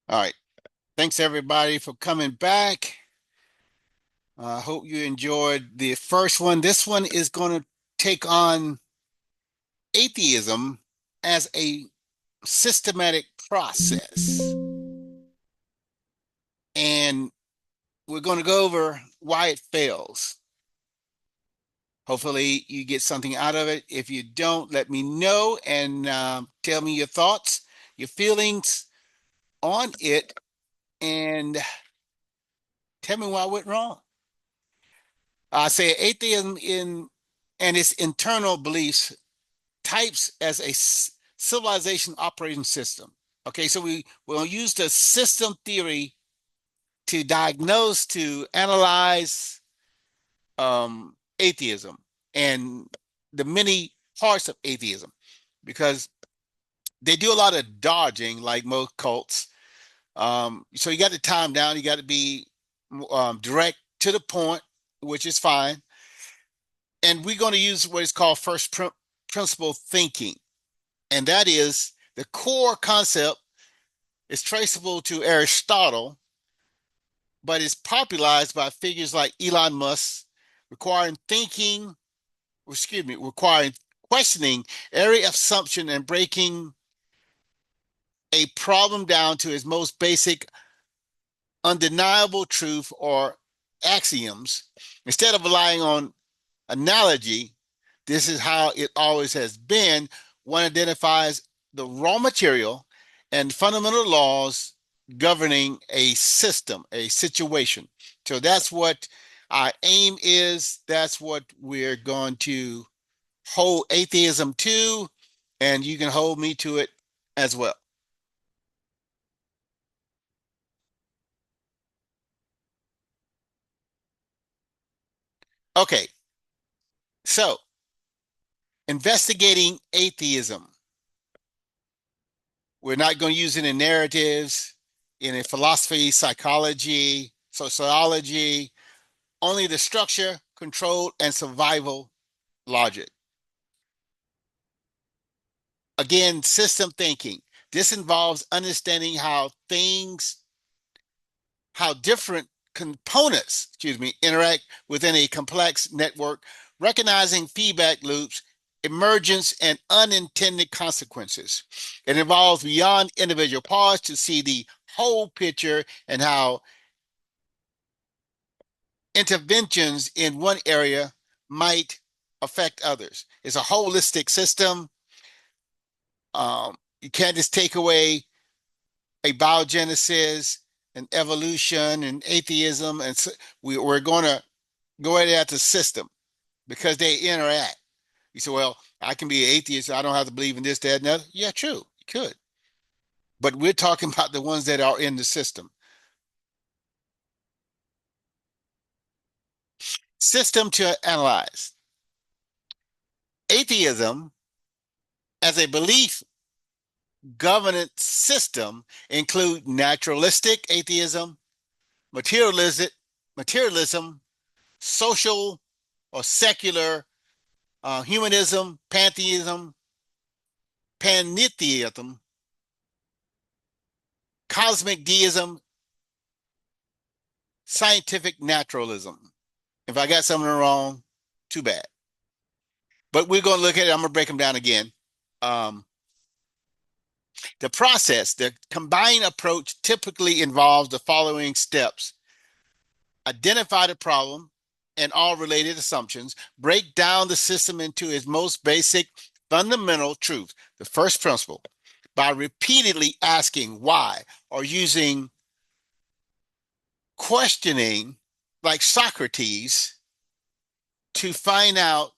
All right. Thanks everybody for coming back. I hope you enjoyed the first one. This one is going to take on atheism as a systematic process. And we're going to go over why it fails. Hopefully, you get something out of it. If you don't, let me know and tell me your thoughts, your feelings on it, and tell me why I went wrong. I say atheism in and its internal beliefs types as a civilization operating system. Okay, so we will use the system theory to diagnose, to analyze atheism and the many parts of atheism, because they do a lot of dodging, like most cults. So you got to time down. You got to be direct to the point, which is fine. And we're going to use what is called principle thinking. And that is the core concept is traceable to Aristotle, but is popularized by figures like Elon Musk, requiring thinking, requiring questioning every assumption and breaking a problem down to its most basic, undeniable truth or axioms. Instead of relying on analogy, this is how it always has been. One identifies the raw material and fundamental laws governing a system, a situation. So that's what our aim is. That's what we're going to hold atheism to, and you can hold me to it as well. Okay, so investigating atheism. We're not going to use it in narratives, in a philosophy, psychology, sociology, only the structure, control, and survival logic. Again, system thinking. This involves understanding how different components, interact within a complex network, recognizing feedback loops, emergence, and unintended consequences. It involves beyond individual parts to see the whole picture and how interventions in one area might affect others. It's a holistic system. You can't just take away a biogenesis and evolution and atheism, and so we're going to go at the system because they interact. You say, well, I can be an atheist. I don't have to believe in this, that, and that. Yeah, true. You could. But we're talking about the ones that are in the system. System to analyze. Atheism as a belief governance system include naturalistic atheism, materialistic, materialism, social or secular humanism, pantheism, pantheism, cosmic deism, scientific naturalism. If I got something wrong, too bad. But we're going to look at it. I'm going to break them down again. Um, the process, the combined approach typically involves the following steps: identify the problem and all related assumptions, break down the system into its most basic fundamental truth, the first principle, by repeatedly asking why or using questioning like Socrates to find out,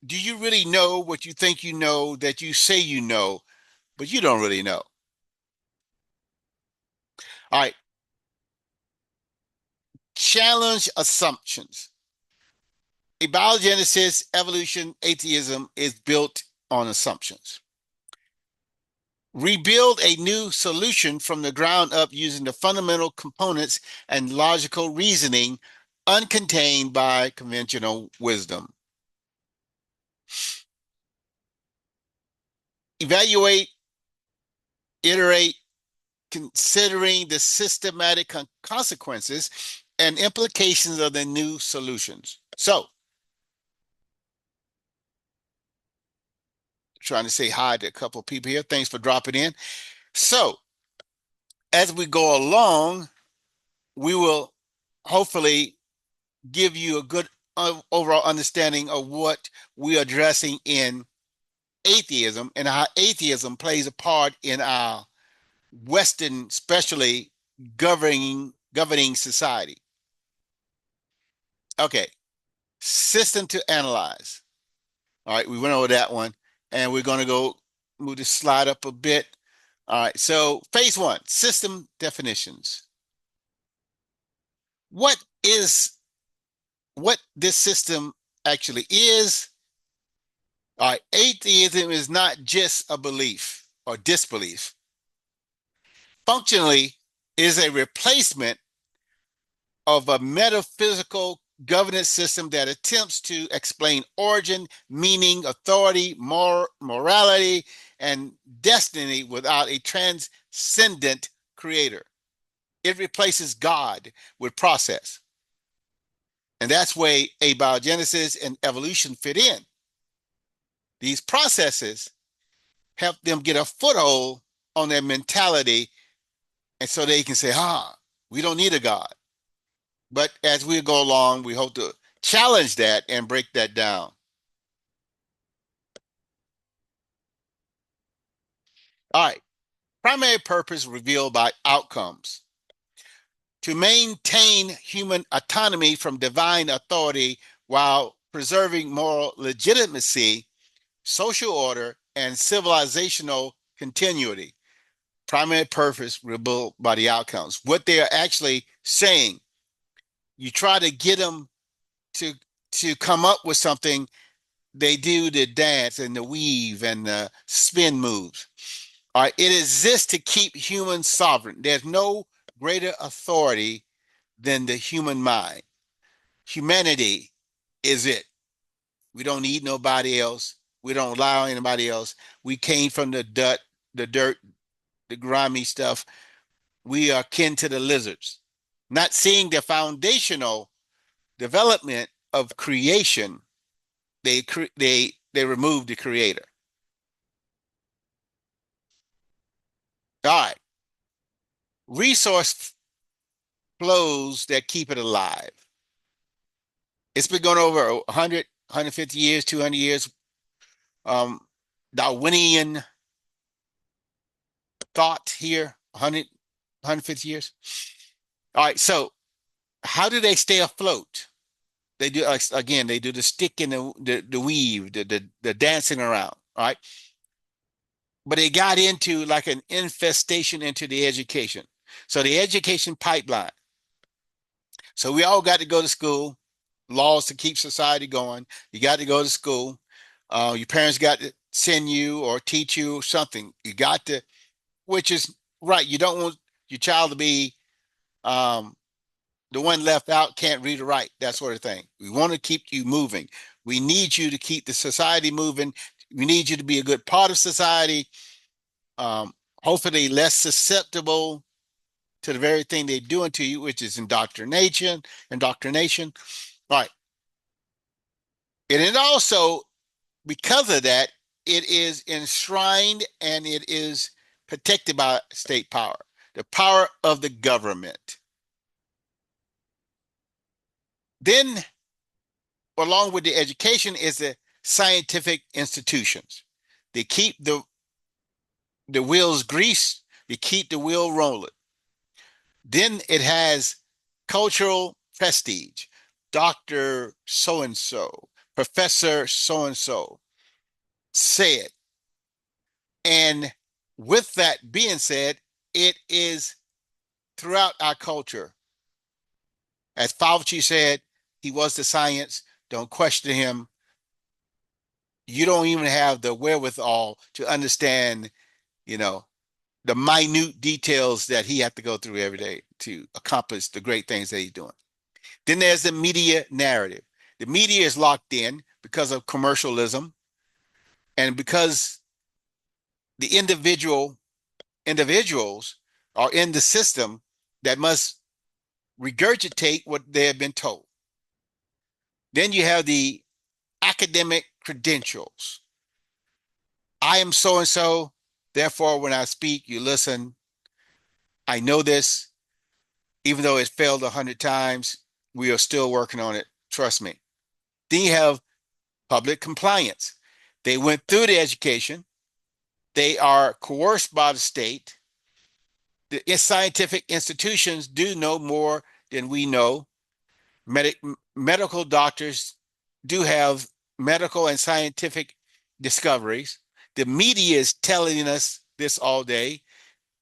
do you really know what you think you know that you say you know, but you don't really know? All right, challenge assumptions. Abiogenesis, evolution, atheism is built on assumptions. Rebuild a new solution from the ground up using the fundamental components and logical reasoning uncontained by conventional wisdom. Evaluate, iterate, considering the systematic consequences and implications of the new solutions. So, trying to say hi to a couple of people here. Thanks for dropping in. So, as we go along, we will hopefully give you a good overall understanding of what we're addressing in atheism and how atheism plays a part in our Western, especially governing society. Okay, system to analyze. All right, we went over that one, and we're going to go move the slide up a bit. All right, so phase one, system definitions. What is what this system actually is? All right, atheism is not just a belief or disbelief. Functionally, is a replacement of a metaphysical governance system that attempts to explain origin, meaning, authority, morality, and destiny without a transcendent creator. It replaces God with process. And that's where abiogenesis and evolution fit in. These processes help them get a foothold on their mentality, and so they can say, we don't need a God. But as we go along, we hope to challenge that and break that down. All right. Primary purpose revealed by outcomes. To maintain human autonomy from divine authority while preserving moral legitimacy, social order, and civilizational continuity. Primary purpose revealed by the outcomes. What they are actually saying, you try to get them to come up with something. They do the dance and the weave and the spin moves. All right, it exists to keep humans sovereign. There's no greater authority than the human mind. Humanity is it. We don't need nobody else. We don't allow anybody else. We came from the dirt, the grimy stuff. We are kin to the lizards. Not seeing the foundational development of creation, they remove the creator. All right. Resource flows that keep it alive. It's been going over 100, 150 years, 200 years. Um, Darwinian thought here, 100, 150 years. All right. So how do they stay afloat? They do, again, they do the stick and the weave, the dancing around. All right. But they got into like an infestation into the education. So the education pipeline. So we all got to go to school, laws to keep society going. You got to go to school. Your parents got to send you or teach you something. You got to, which is right. You don't want your child to be um, the one left out, can't read or write, that sort of thing. We want to keep you moving. We need you to keep the society moving. We need you to be a good part of society. Um, Hopefully less susceptible to the very thing they're doing to you, which is indoctrination. All right. And it also, because of that, it is enshrined and it is protected by state power, the power of the government. Then, along with the education, is the scientific institutions. They keep the wheels greased, they keep the wheel rolling. Then it has cultural prestige. Dr. So and so, Professor so and so said. And with that being said, it is throughout our culture. As Fauci said, he was the science. Don't question him. You don't even have the wherewithal to understand, you know, the minute details that he had to go through every day to accomplish the great things that he's doing. Then there's the media narrative. The media is locked in because of commercialism and because the individuals are in the system that must regurgitate what they have been told. Then you have the academic credentials. I am so and so, therefore, when I speak, you listen. I know this, even though it failed 100 times, we are still working on it. Trust me. Then you have public compliance. They went through the education. They are coerced by the state. The scientific institutions do know more than we know. Medical doctors do have medical and scientific discoveries. The media is telling us this all day.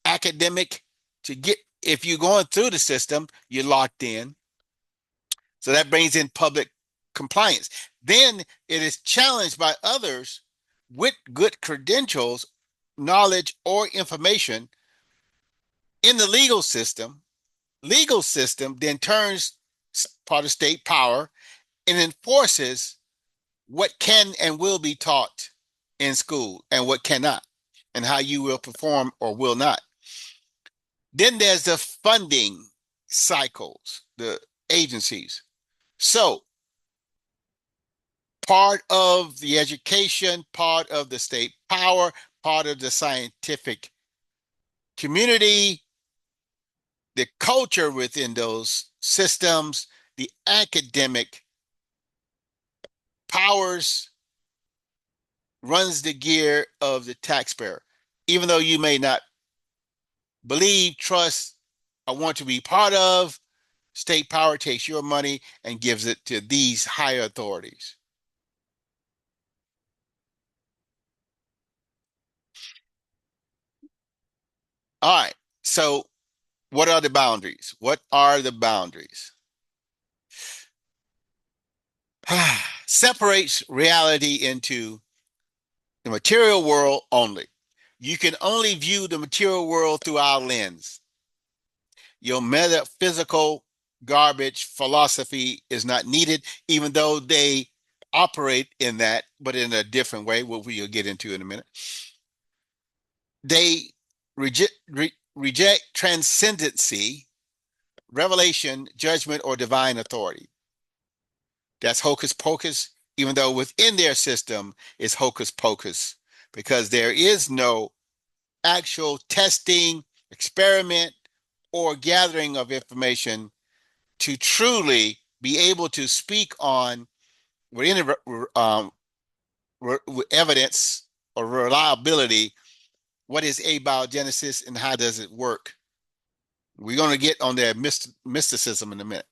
Academic, to get, if you're going through the system, you're locked in. So that brings in public compliance. Then it is challenged by others with good credentials, knowledge, or information in the legal system. Legal system then turns part of state power and enforces what can and will be taught in school and what cannot, and how you will perform or will not. Then there's the funding cycles, the agencies. So part of the education, part of the state power, part of the scientific community, the culture within those systems, the academic powers runs the gear of the taxpayer. Even though you may not believe, trust, or want to be part of, state power takes your money and gives it to these higher authorities. All right. So, what are the boundaries? What are the boundaries? Separates reality into the material world only. You can only view the material world through our lens. Your metaphysical garbage philosophy is not needed, even though they operate in that, but in a different way, what we'll get into in a minute. They reject transcendency, revelation, judgment, or divine authority. That's hocus pocus, even though within their system is hocus pocus, because there is no actual testing, experiment, or gathering of information to truly be able to speak on with any evidence or reliability what is abiogenesis and how does it work. We're going to get on their mysticism in a minute.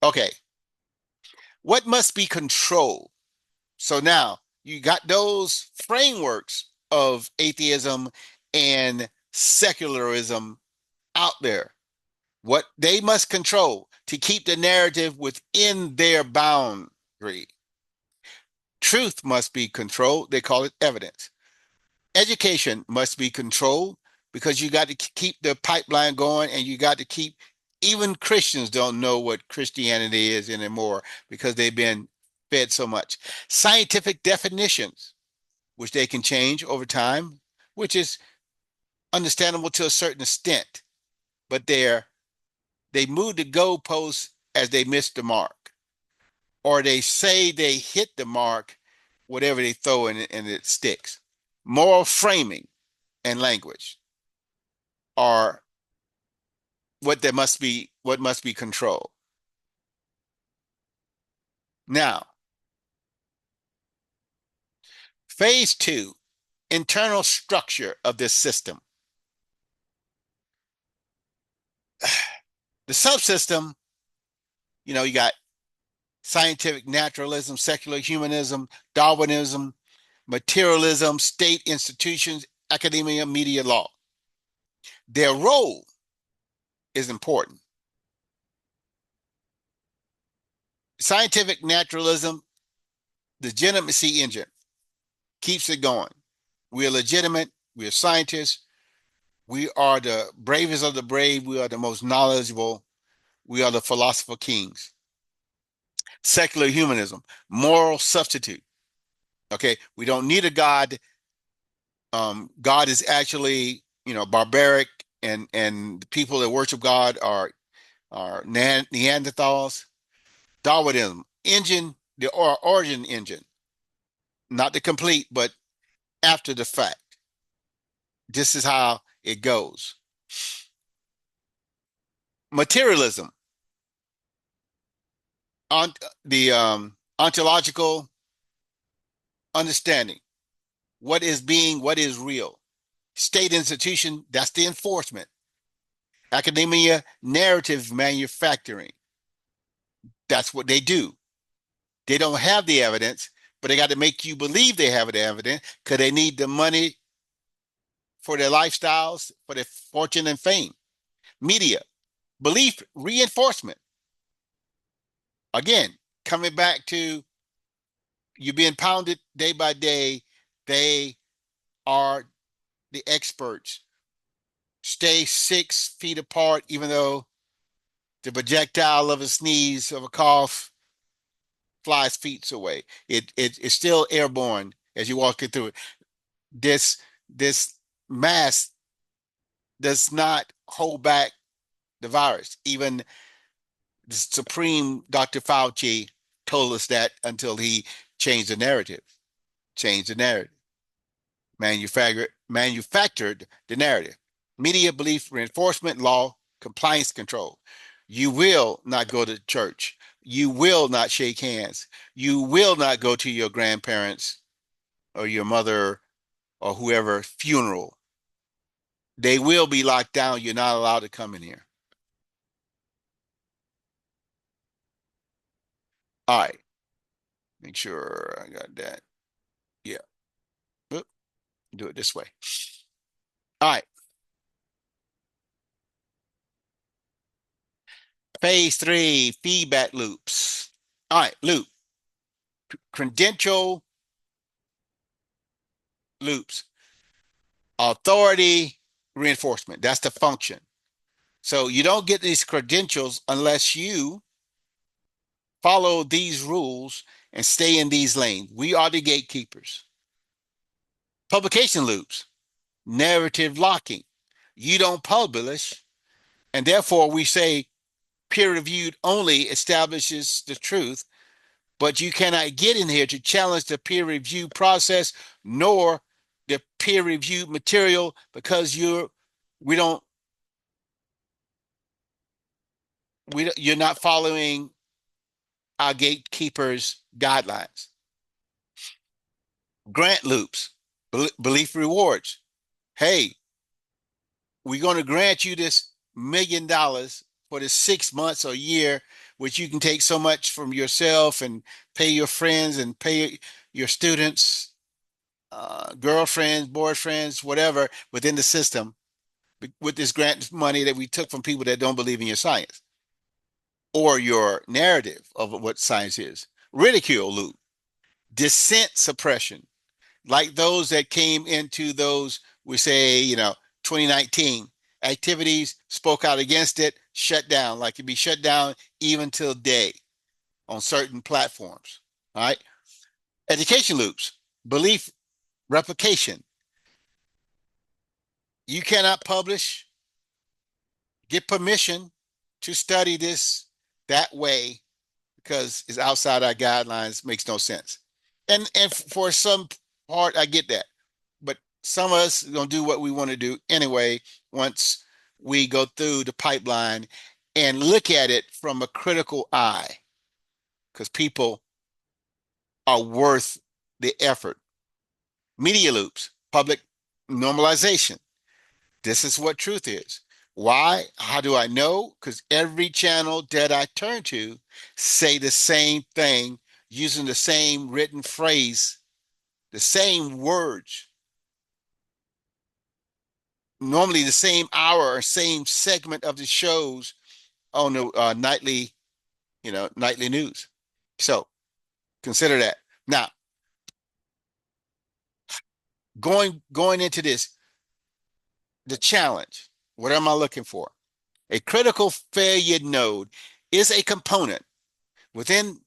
Okay, what must be controlled? So now you got those frameworks of atheism and secularism out there. What they must control to keep the narrative within their boundary. Truth must be controlled. They call it evidence. Education must be controlled because you got to keep the pipeline going, and you got to keep, even Christians don't know what Christianity is anymore because they've been fed so much. Scientific definitions, which they can change over time, which is understandable to a certain extent, but they move the goalposts as they miss the mark, or they say they hit the mark, whatever they throw in it, and it sticks. Moral framing and language are what must be controlled. Now, phase two, internal structure of this system. The subsystem, you got scientific naturalism, secular humanism, Darwinism, materialism, state institutions, academia, media, law. Their role is important. Scientific naturalism, the legitimacy engine, keeps it going. We are legitimate. We are scientists. We are the bravest of the brave. We are the most knowledgeable. We are the philosopher kings. Secular humanism, moral substitute. Okay, we don't need a God. God is actually, barbaric, and the people that worship God are Neanderthals. Darwinism engine, the origin engine, not the complete, but after the fact. This is how it goes. Materialism, on the ontological understanding. What is being? What is real? State institution, that's the enforcement. Academia, narrative manufacturing. That's what they do. They don't have the evidence, but they got to make you believe they have the evidence because they need the money for their lifestyles, for their fortune and fame. Media, belief reinforcement. Again, coming back to you being pounded day by day, they are the experts. Stay 6 feet apart, even though the projectile of a sneeze, of a cough, flies feet away. It's still airborne as you're walking through it. This mask does not hold back the virus. Even the Supreme Dr. Fauci told us that until he changed the narrative. Changed the narrative. Manufactured the narrative. Media belief reinforcement, law, compliance control. You will not go to church. You will not shake hands. You will not go to your grandparents or your mother or whoever funeral. They will be locked down. You're not allowed to come in here. All right. Make sure I got that. Yeah. Oop, do it this way. All right. Phase three, feedback loops. All right, loop. Credential loops. Authority reinforcement. That's the function. So you don't get these credentials unless you follow these rules and stay in these lanes. We are the gatekeepers. Publication loops, narrative locking. You don't publish, and therefore we say peer reviewed only establishes the truth, but you cannot get in here to challenge the peer review process nor the peer reviewed material because we don't you're not following our gatekeepers guidelines. Grant loops, belief rewards. Hey, we're going to grant you this $1 million for the 6 months or year, which you can take so much from yourself and pay your friends and pay your students, girlfriends, boyfriends, whatever within the system with this grant money that we took from people that don't believe in your science or your narrative of what science is. Ridicule loop, dissent suppression, like those that came into those, we say, 2019 activities, spoke out against it, shut down, like it'd be shut down even till day on certain platforms. All right. Education loops, belief replication. You cannot publish, get permission to study this that way because it's outside our guidelines, makes no sense. And for some part, I get that. But some of us are gonna do what we want to do anyway once we go through the pipeline and look at it from a critical eye, because people are worth the effort. Media loops, public normalization. This is what truth is. Why? How do I know? Because every channel that I turn to say the same thing using the same written phrase, the same words, normally the same hour or same segment of the shows on the nightly news. So consider that. Now, going into this, the challenge. What am I looking for? A critical failure node is a component within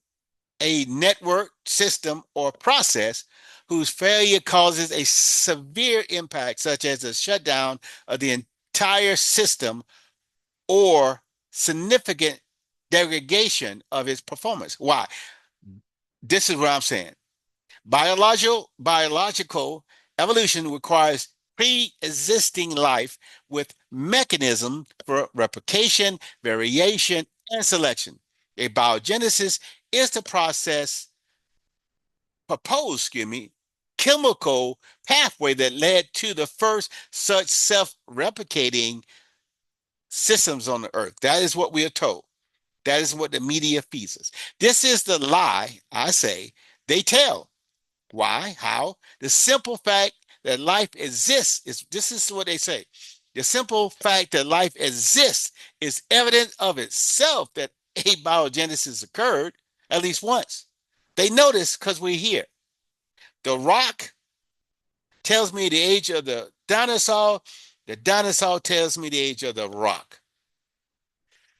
a network, system, or process whose failure causes a severe impact, such as a shutdown of the entire system or significant degradation of its performance. Why? This is what I'm saying. Biological evolution requires pre-existing life with mechanism for replication, variation, and selection. Abiogenesis is the process proposed, chemical pathway that led to the first such self-replicating systems on the earth. That is what we are told. That is what the media feeds us. This is the lie, I say, they tell. Why? How? The simple fact that life exists is this is what they say. The simple fact that life exists is evidence of itself that abiogenesis occurred at least once. They know this because we're here. The rock tells me the age of the dinosaur. The dinosaur tells me the age of the rock.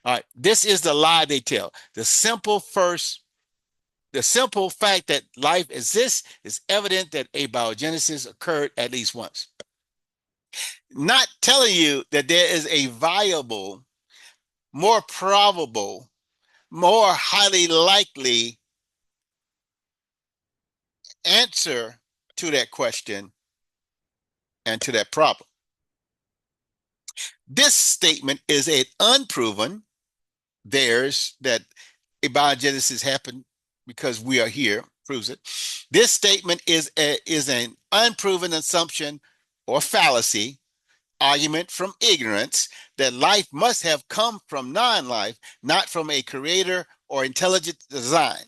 All right. This is the lie they tell. The simple fact that life exists is evident that abiogenesis occurred at least once. Not telling you that there is a viable, more probable, more highly likely answer to that question and to that problem. This statement is an unproven, theirs, that abiogenesis happened because we are here, proves it. This statement is an unproven assumption or fallacy, argument from ignorance that life must have come from non-life, not from a creator or intelligent design,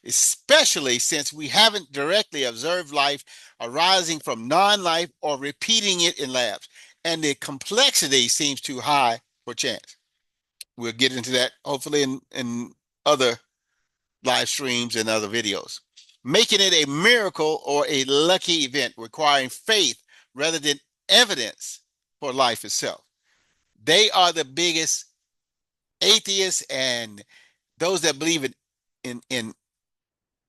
especially since we haven't directly observed life arising from non-life or repeating it in labs, and the complexity seems too high for chance. We'll get into that hopefully in other live streams and other videos, making it a miracle or a lucky event requiring faith rather than evidence for life itself. They are the biggest atheists and those that believe in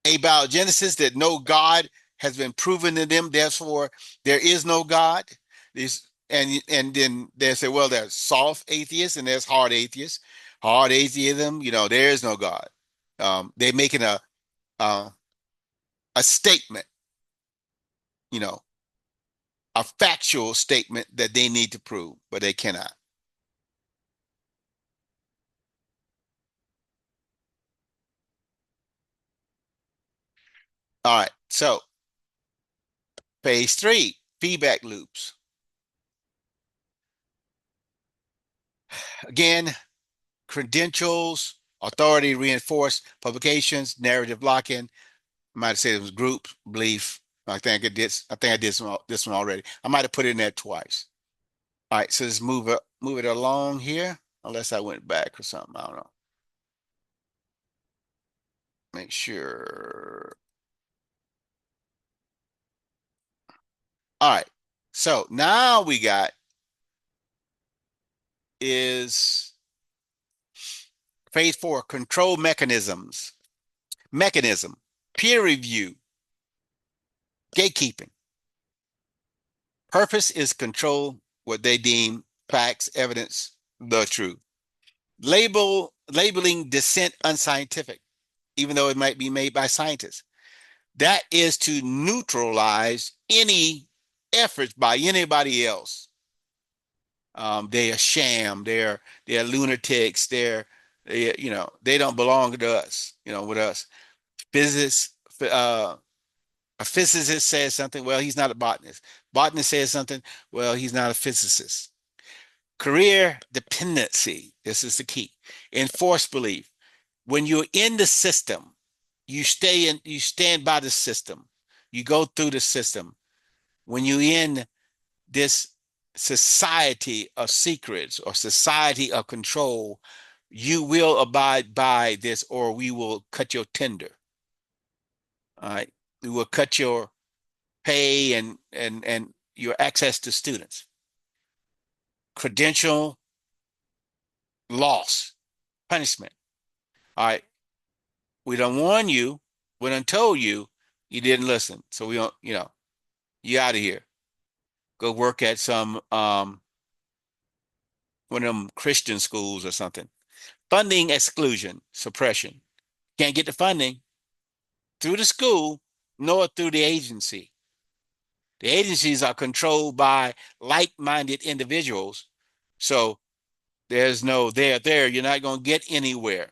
abiogenesis, that no God has been proven to them, therefore there is no God. And then they say, well, there's soft atheists and there's hard atheists. Hard atheism, there is no God. They're making uh, a statement, you know, a factual statement that they need to prove, but they cannot. All right. So phase three, feedback loops. Again, credentials, authority reinforced, publications, narrative lock-in. I might say it was group belief. I think I did this one already. I might have put it in there twice. All right, so let's move it along here, unless I went back or something. I don't know. Make sure. All right. So now we got is phase four, control mechanisms. Mechanism, peer review, gatekeeping. Purpose is control what they deem facts, evidence, the truth. Labeling dissent unscientific, even though it might be made by scientists. That is to neutralize any efforts by anybody else. They are sham. They're lunatics. They don't belong to us. With us, physics. A physicist says something. Well, he's not a botanist. Botanist says something. Well, he's not a physicist. Career dependency. This is the key. Enforced belief. When you're in the system, you stand by the system. You go through the system. When you're in this society of secrets or society of control, you will abide by this or we will cut your tender. All right. We will cut your pay and your access to students. Credential loss, punishment. All right. We done warned you. We done told you. You didn't listen. So we don't, you out of here. Go work at some one of them Christian schools or something. Funding exclusion, suppression. Can't get the funding through the school nor through the agency. The agencies are controlled by like-minded individuals. So there's no there. You're not going to get anywhere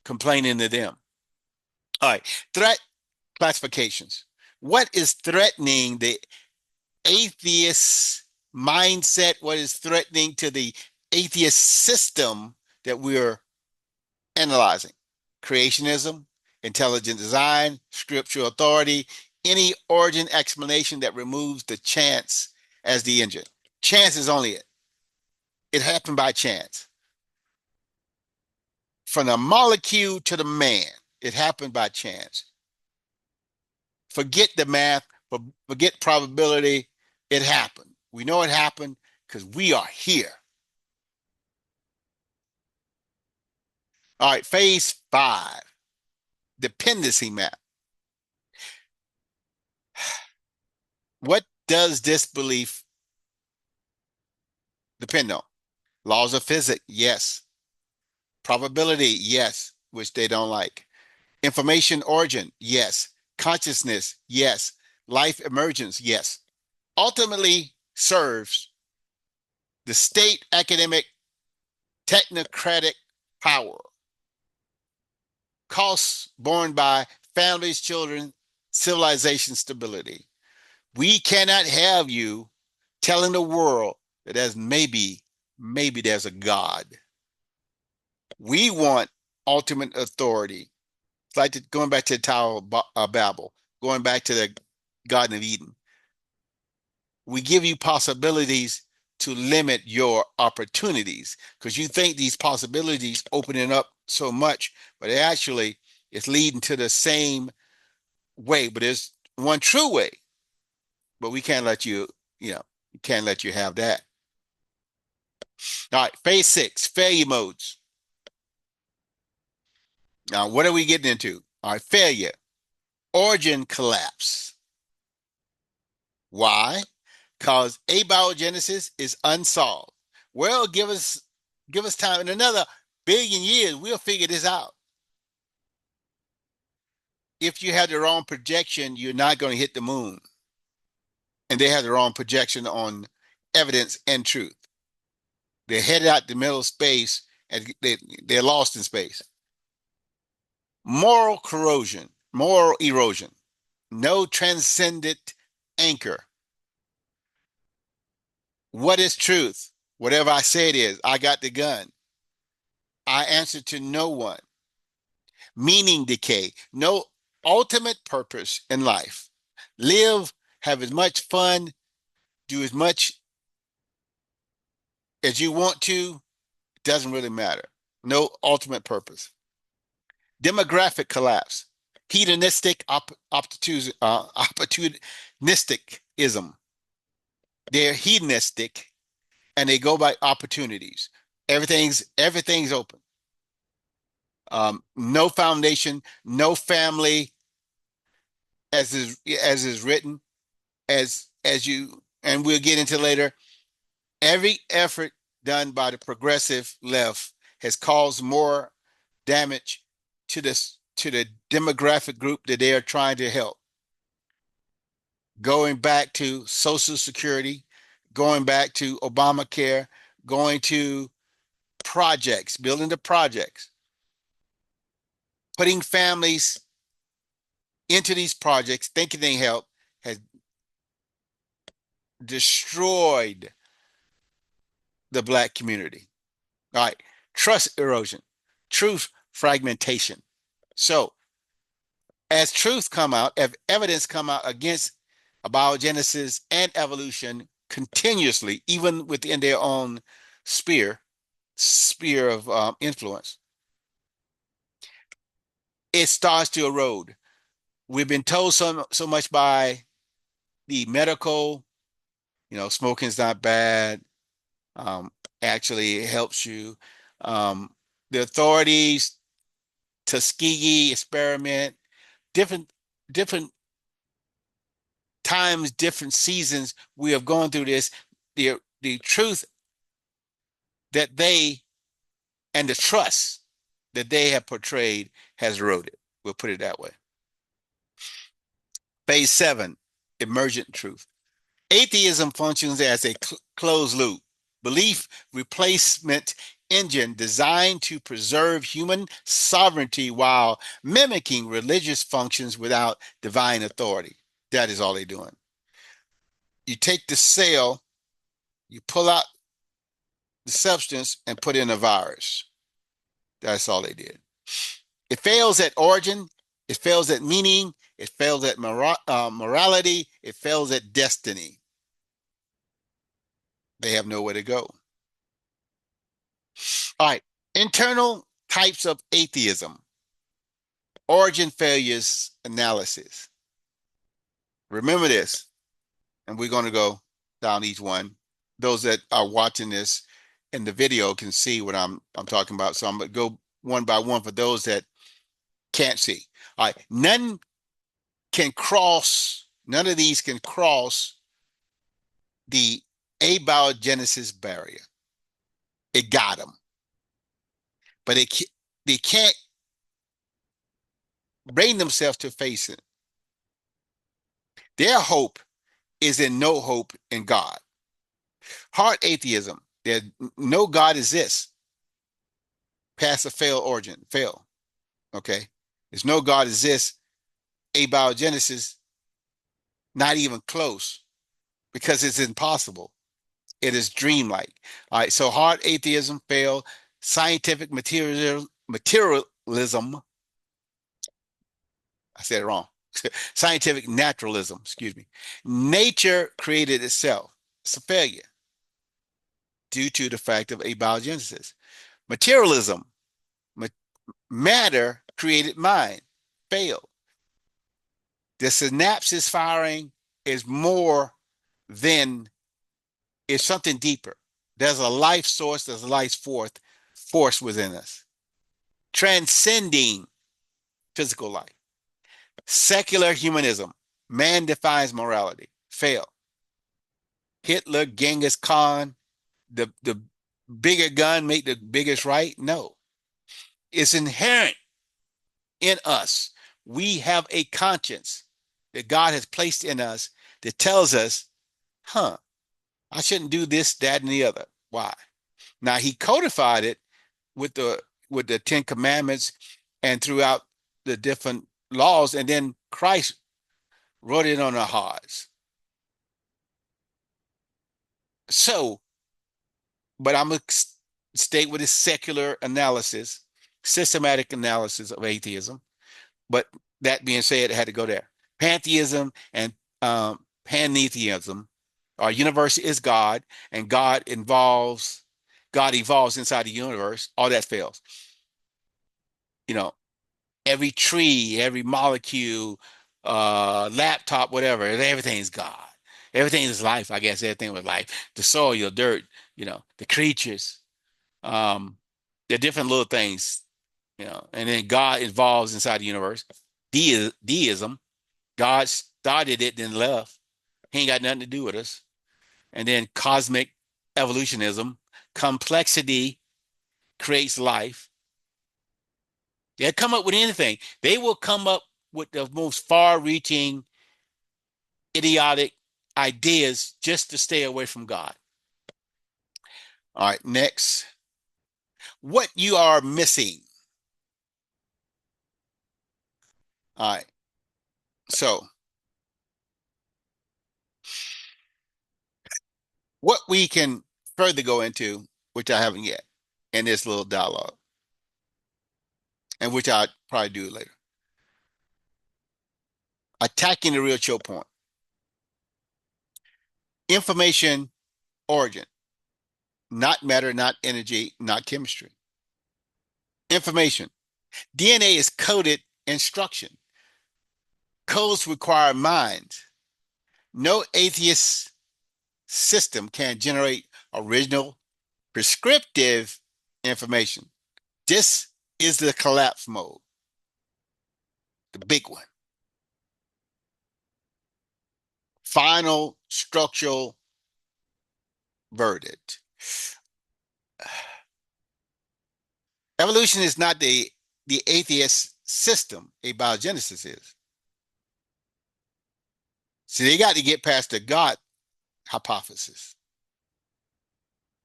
complaining to them. All right. Threat classifications. What is threatening the atheist mindset? What is threatening to the atheist system that we're analyzing? Creationism, intelligent design, scriptural authority, any origin explanation that removes the chance as the engine. Chance is only it. It happened by chance. From the molecule to the man, it happened by chance. Forget the math, forget probability. It happened. We know it happened because we are here. All right, phase 5, dependency map. What does this belief depend on? Laws of physics, yes. Probability, yes, which they don't like. Information origin, yes. Consciousness, yes. Life emergence, yes. Ultimately serves the state academic technocratic power. Costs borne by families, children, civilization stability. We cannot have you telling the world that there's maybe there's a God. We want ultimate authority. It's like going back to the Tower of Babel, going back to the Garden of Eden. We give you possibilities to limit your opportunities because you think these possibilities opening up so much, but actually it's leading to the same way. But there's one true way, but we can't let you, we can't let you have that. All right, phase 6, failure modes. Now, what are we getting into? All right, failure, origin collapse. Why? Because abiogenesis is unsolved. Well, give us time. In another billion years, we'll figure this out. If you have the wrong projection, you're not going to hit the moon. And they have the wrong projection on evidence and truth. They're headed out the middle of space and they're lost in space. Moral erosion, no transcendent anchor. What is truth? Whatever I say it is, I got the gun. I answer to no one. Meaning decay, no ultimate purpose in life. Live, have as much fun, do as much as you want to, it doesn't really matter. No ultimate purpose. Demographic collapse, hedonistic opportunisticism. They're hedonistic and they go by opportunities. Everything's open. No foundation, no family, as is written, as you and we'll get into later. Every effort done by the progressive left has caused more damage to the demographic group that they are trying to help. Going back to Social Security, going back to Obamacare, going to projects, building the projects, putting families into these projects, thinking they help, has destroyed the Black community. All right, trust erosion, truth fragmentation. So as truth come out, as evidence come out against abiogenesis and evolution continuously, even within their own sphere of influence, it starts to erode. We've been told so much by the medical, smoking's not bad. Um, Actually, it helps you. The authorities Tuskegee experiment, different different times, different seasons we have gone through this. The truth that they and the trust that they have portrayed has eroded. We'll put it that way. Phase seven, emergent truth. Atheism functions as a closed loop, belief replacement engine designed to preserve human sovereignty while mimicking religious functions without divine authority. That is all they're doing. You take the cell, you pull out the substance and put in a virus. That's all they did. It fails at origin, it fails at meaning, it fails at morality, it fails at destiny. They have nowhere to go. All right, internal types of atheism, origin failures analysis. Remember this, and we're going to go down each one. Those that are watching this in the video can see what I'm talking about. So I'm going to go one by one for those that can't see. All right, none of these can cross the abiogenesis barrier. It got them, but they can't bring themselves to face it. Their hope is in no hope in God. Hard atheism, that no God exists, past a fail origin, fail. Okay, there's no God exists. Abiogenesis, not even close, because it's impossible. It is dreamlike. All right, so hard atheism, fail. Scientific materialism. I said it wrong. Scientific naturalism, excuse me. Nature created itself. It's a failure due to the fact of abiogenesis. Materialism, matter created mind, failed. The synapses firing is more than, is something deeper. There's a life source, there's a life force within us, transcending physical life. Secular humanism, man defines morality, fail. Hitler, Genghis Khan, the bigger gun make the biggest right? No. It's inherent in us. We have a conscience that God has placed in us that tells us, I shouldn't do this, that, and the other. Why? Now he codified it with the Ten Commandments and throughout the different laws, and then Christ wrote it on our hearts. So, but I'm going to state with a secular analysis, systematic analysis of atheism. But that being said, it had to go there. Pantheism and pantheism. Our universe is God, and God evolves inside the universe. All that fails. You know, every tree, every molecule, laptop, whatever, everything is God. Everything is life, I guess. Everything was life. The soil, the dirt, the creatures, the different little things, and then God evolves inside the universe. Deism, God started it, then left. He ain't got nothing to do with us. And then cosmic evolutionism, complexity creates life. They'll come up with anything. They will come up with the most far-reaching, idiotic ideas just to stay away from God. All right, next. What you are missing. All right. So, what we can further go into, which I haven't yet, in this little dialogue, and which I'll probably do later. Attacking the real choke point. Information origin. Not matter, not energy, not chemistry. Information. DNA is coded instruction. Codes require minds. No atheist system can generate original prescriptive information. This is the collapse mode. the big one. Final structural verdict. Evolution is not the atheist system abiogenesis is. See, they got to get past the God hypothesis.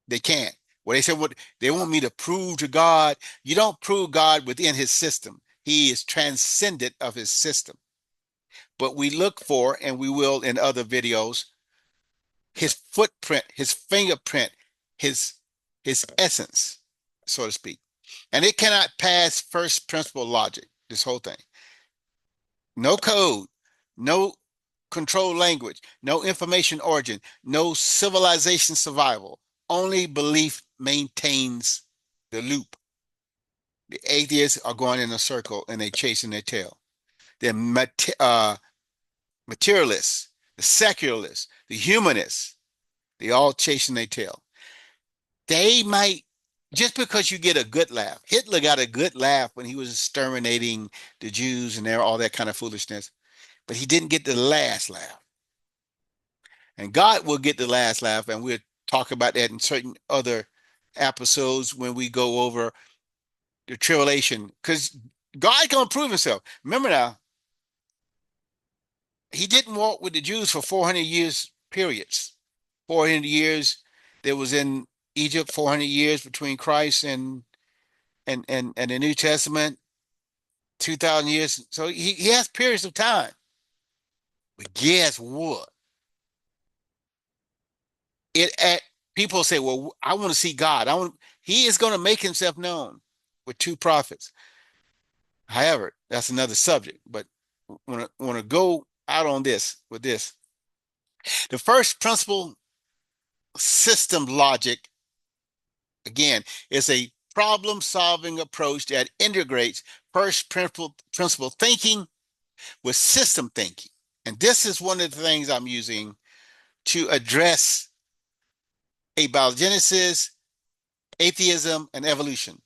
They can't. Well, they said what they want me to prove to God. You don't prove God within his system. He is transcendent of his system. But we look for, and we will in other videos, his footprint, his fingerprint, his his essence, so to speak. And it cannot pass first principle logic, this whole thing. No code, no control language, no information origin, no civilization survival. Only belief maintains the loop. The atheists are going in a circle and they chasing their tail. The materialists, the secularists, the humanists, they all chasing their tail. They might, just because you get a good laugh, Hitler got a good laugh when he was exterminating the Jews and all that kind of foolishness, but he didn't get the last laugh. And God will get the last laugh, and we'll talk about that in certain other episodes when we go over the tribulation, because God gonna prove himself. Remember now, he didn't walk with the Jews for 400 years periods. 400 years there was in Egypt, 400 years between Christ and the New Testament, 2,000 years. So he has periods of time. But guess what? It at people say, well, I want to see God. He is going to make himself known with two prophets. However, that's another subject. But want to go out on this with this. The first principle system logic, again, is a problem solving approach that integrates first principle thinking with system thinking. And this is one of the things I'm using to address abiogenesis, atheism, and evolution.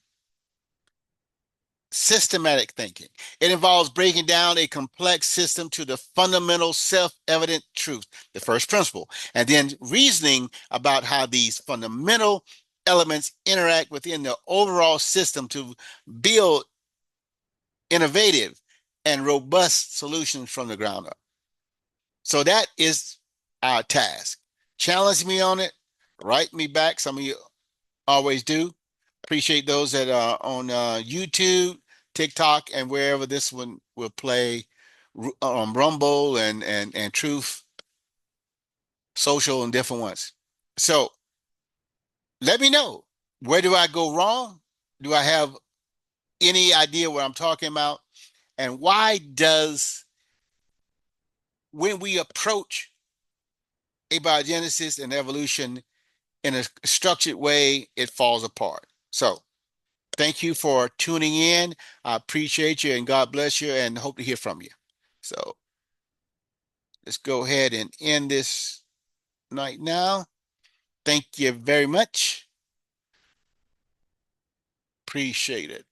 Systematic thinking. It involves breaking down a complex system to the fundamental self-evident truth, the first principle, and then reasoning about how these fundamental elements interact within the overall system to build innovative and robust solutions from the ground up. So that is our task. Challenge me on it, write me back. Some of you always do. Appreciate those that are on YouTube, TikTok, and wherever this one will play, Rumble and Truth Social and different ones. So let me know, where do I go wrong? Do I have any idea what I'm talking about? And why does, when we approach abiogenesis and evolution in a structured way, it falls apart? So thank you for tuning in. I appreciate you and God bless you and hope to hear from you. So let's go ahead and end this night now. Thank you very much. Appreciate it.